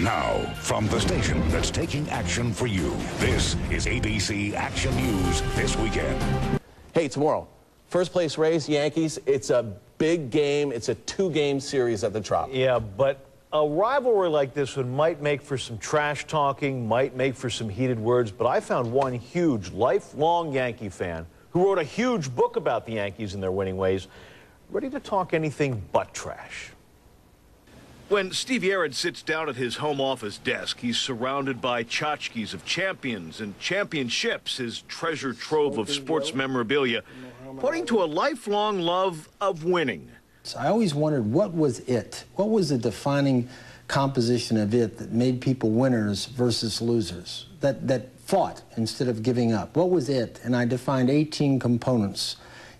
Now, from the station that's taking action for you, this is ABC Action News This Weekend. Hey, tomorrow, first place race, Yankees. It's a big game. It's a two-game series at the Trop. Yeah, but a rivalry like this one might make for some trash talking, might make for some heated words, but I found one huge, lifelong Yankee fan who wrote a huge book about the Yankees and their winning ways, ready to talk anything but trash. When Steve Yerrid sits down at his home office desk, he's surrounded by tchotchkes of champions and championships, his treasure trove of sports memorabilia, pointing to a lifelong love of winning. So I always wondered, what was it? What was the defining composition of it that made people winners versus losers, that fought instead of giving up? What was it? And I defined 18 components.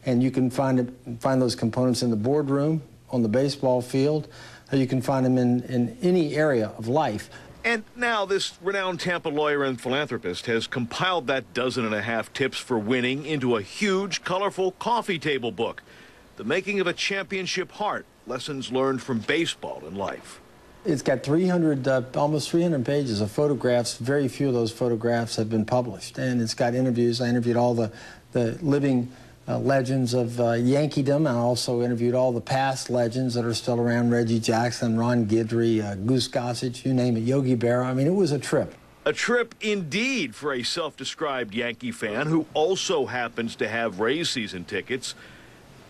And you can find those components in the boardroom, on the baseball field. You can find them in any area of life. And now this renowned Tampa lawyer and philanthropist has compiled that 12 tips for winning into a huge, colorful coffee table book. The Making of a Championship Heart, lessons learned from baseball and life. It's got almost 300 pages of photographs. Very few of those photographs have been published. And it's got interviews. I interviewed all the living legends of Yankeedom. I also interviewed all the past legends that are still around: Reggie Jackson, Ron Guidry, Goose Gossage, you name it, Yogi Berra. I mean, it was a trip. A trip indeed for a self-described Yankee fan who also happens to have Rays season tickets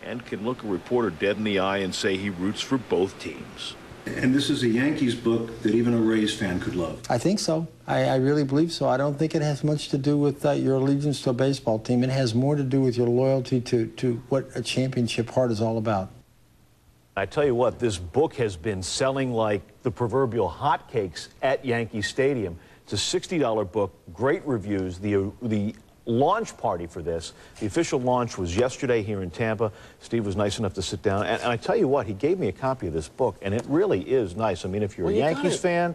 and can look a reporter dead in the eye and say he roots for both teams. And this is a Yankees book that even a Rays fan could love. I think so. I really believe so. I don't think it has much to do with your allegiance to a baseball team. It has more to do with your loyalty to what a championship heart is all about. I tell you what, this book has been selling like the proverbial hotcakes at Yankee Stadium. It's a $60 book, great reviews. The launch party for this, the official launch was yesterday here in Tampa. Steve was nice enough to sit down, and I tell you what, he gave me a copy of this book, and it really is nice. I mean, if you're a Yankees fan,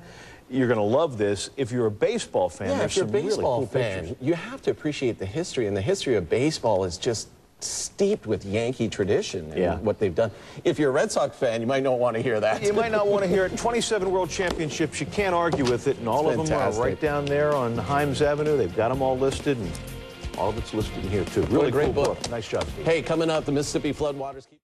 you're going to love this. If you're a baseball fan, there's some really cool pictures. You have to appreciate the history, and the history of baseball is just steeped with Yankee tradition and what they've done. If you're a Red Sox fan, you might not want to hear that. You might not want to hear it. 27 World Championships, you can't argue with it, and all of them are right down there on Himes Avenue. They've got them all listed, and all of it's listed in here, too. Really great cool book. Nice job, Steve. Hey, coming up, the Mississippi floodwaters keep...